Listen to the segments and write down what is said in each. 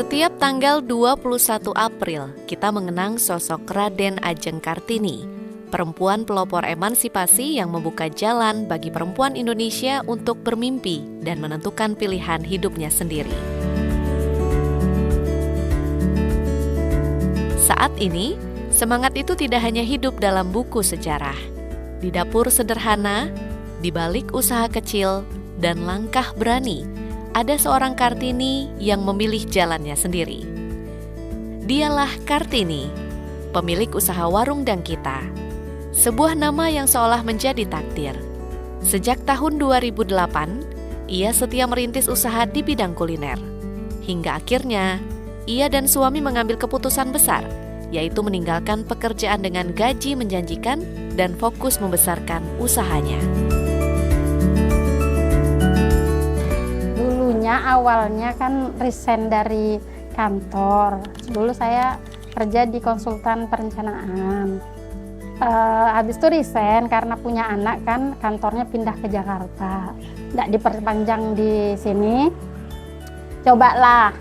Setiap tanggal 21 April, kita mengenang sosok Raden Ajeng Kartini, perempuan pelopor emansipasi yang membuka jalan bagi perempuan Indonesia untuk bermimpi dan menentukan pilihan hidupnya sendiri. Saat ini, semangat itu tidak hanya hidup dalam buku sejarah. Di dapur sederhana, di balik usaha kecil, dan langkah berani, ada seorang Kartini yang memilih jalannya sendiri. Dialah Kartini, pemilik usaha Warung Dang Kita. Sebuah nama yang seolah menjadi takdir. Sejak tahun 2008, ia setia merintis usaha di bidang kuliner. Hingga akhirnya, ia dan suami mengambil keputusan besar, yaitu meninggalkan pekerjaan dengan gaji menjanjikan dan fokus membesarkan usahanya. Awalnya kan resign dari kantor. Dulu saya kerja di konsultan perencanaan. Habis itu resign karena punya anak kan, kantornya pindah ke Jakarta. Nggak diperpanjang di sini. Cobalah,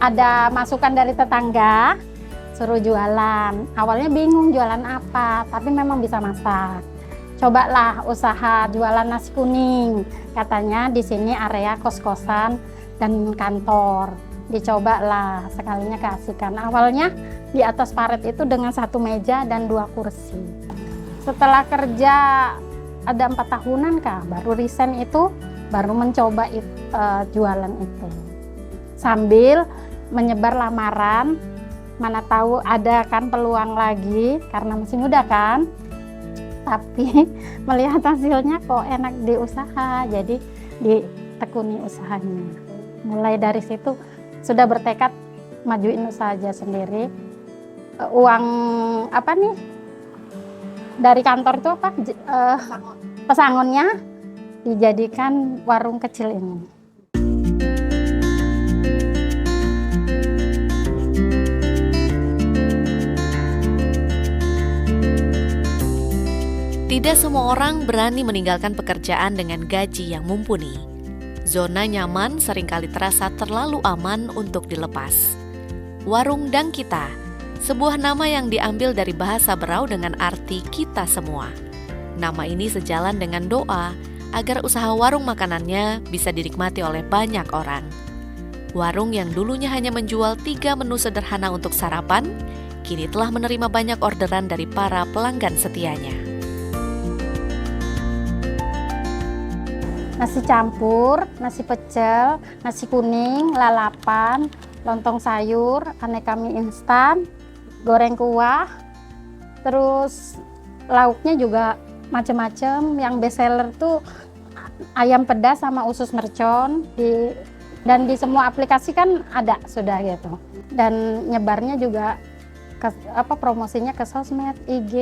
ada masukan dari tetangga, suruh jualan. Awalnya bingung jualan apa, tapi memang bisa masak. Cobalah usaha jualan nasi kuning. Katanya di sini area kos-kosan dan kantor. Dicobalah, sekalinya keasikan. Awalnya di atas paret itu dengan 1 meja dan 2 kursi. Setelah kerja ada 4 tahunan kah, baru resign itu, baru mencoba jualan itu. Sambil menyebar lamaran, mana tahu ada kan peluang lagi, karena masih muda kan. Tapi melihat hasilnya kok enak di usaha, jadi ditekuni usahanya. Mulai dari situ sudah bertekad majuin usaha aja sendiri. Uang apa nih dari kantor itu apa, pesangonnya dijadikan warung kecil ini. Tidak semua orang berani meninggalkan pekerjaan dengan gaji yang mumpuni. Zona nyaman seringkali terasa terlalu aman untuk dilepas. Warung Dang Kita, sebuah nama yang diambil dari bahasa Berau dengan arti kita semua. Nama ini sejalan dengan doa agar usaha warung makanannya bisa dinikmati oleh banyak orang. Warung yang dulunya hanya menjual 3 menu sederhana untuk sarapan, kini telah menerima banyak orderan dari para pelanggan setianya. Nasi campur, nasi pecel, nasi kuning, lalapan, lontong sayur, aneka mie instan, goreng kuah, terus lauknya juga macam-macam. Yang best seller tuh ayam pedas sama usus mercon, dan di semua aplikasi kan ada sudah gitu. Dan nyebarnya juga promosinya ke sosmed, IG,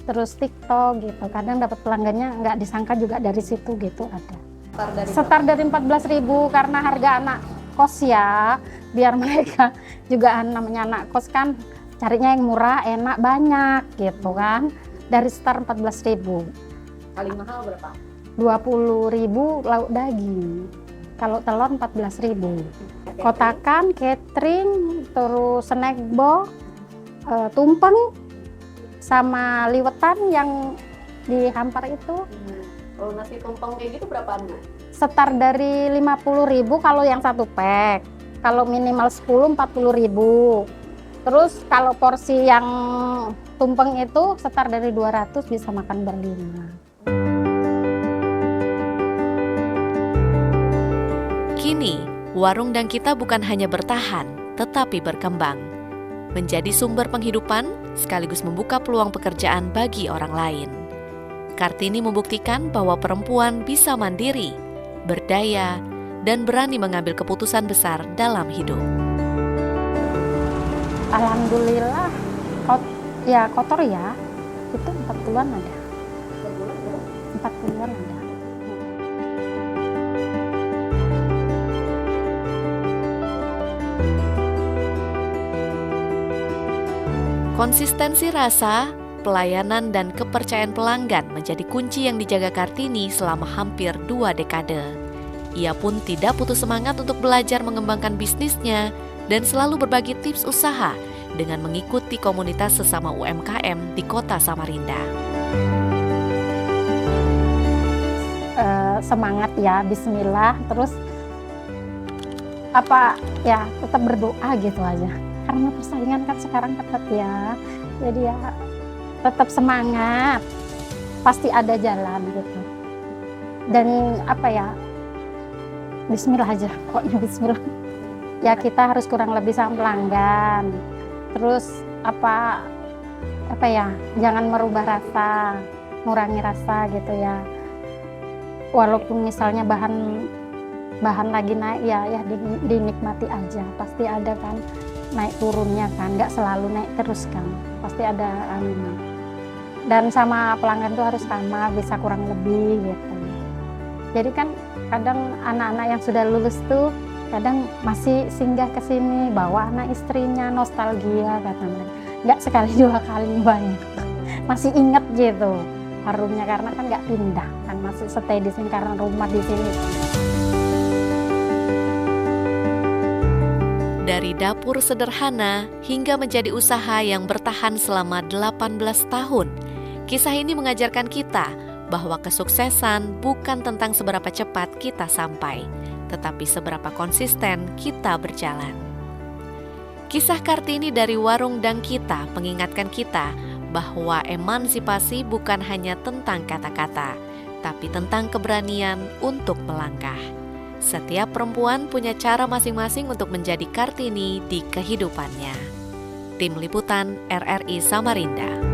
terus TikTok gitu. Kadang dapat pelanggannya nggak disangka juga dari situ gitu ada. Start dari 14.000 karena harga anak kos ya, biar mereka juga namanya anak kos kan carinya yang murah, enak, banyak gitu kan. Dari start 14.000. Paling mahal berapa? 20.000 lauk daging. Kalau telur 14.000. Kotakan, catering, terus snack box, tumpeng, sama liwetan yang dihampar itu. Kalau nasi tumpeng kayak gitu berapaan? Start dari 50.000 kalau yang 1 pack. Kalau minimal 10, 40.000. Terus kalau porsi yang tumpeng itu start dari 200 bisa makan berlima. Kini, Warung Dang Kita bukan hanya bertahan, tetapi berkembang. Menjadi sumber penghidupan sekaligus membuka peluang pekerjaan bagi orang lain. Kartini membuktikan bahwa perempuan bisa mandiri, berdaya, dan berani mengambil keputusan besar dalam hidup. Alhamdulillah, kotor ya, itu 40-an ada. 40-an ada. Konsistensi rasa, pelayanan, dan kepercayaan pelanggan menjadi kunci yang dijaga Kartini selama hampir 2 dekade. Ia pun tidak putus semangat untuk belajar mengembangkan bisnisnya dan selalu berbagi tips usaha dengan mengikuti komunitas sesama UMKM di Kota Samarinda. Semangat ya, bismillah, terus tetap berdoa gitu aja. Karena persaingan kan sekarang ketat ya. Jadi ya tetap semangat. Pasti ada jalan gitu. Dan bismillah aja, pokoknya bismillah. Ya kita harus kurang lebih sama pelanggan. Terus jangan merubah rasa, ngurangi rasa gitu ya. Walaupun misalnya bahan lagi naik ya dinikmati aja. Pasti ada kan naik turunnya kan, nggak selalu naik terus kan. Pasti ada dan sama pelanggan tuh harus sama, bisa kurang lebih gitu. Jadi kan kadang anak-anak yang sudah lulus tuh kadang masih singgah ke sini, bawa anak istrinya, nostalgia katanya. Nggak sekali dua kali, banyak. Masih inget gitu harumnya karena kan nggak pindah, kan masih stay di sini karena rumah di sini. Dari dapur sederhana hingga menjadi usaha yang bertahan selama 18 tahun, kisah ini mengajarkan kita bahwa kesuksesan bukan tentang seberapa cepat kita sampai, tetapi seberapa konsisten kita berjalan. Kisah Kartini dari Warung Dang Kita mengingatkan kita bahwa emansipasi bukan hanya tentang kata-kata, tapi tentang keberanian untuk melangkah. Setiap perempuan punya cara masing-masing untuk menjadi Kartini di kehidupannya. Tim Liputan RRI Samarinda.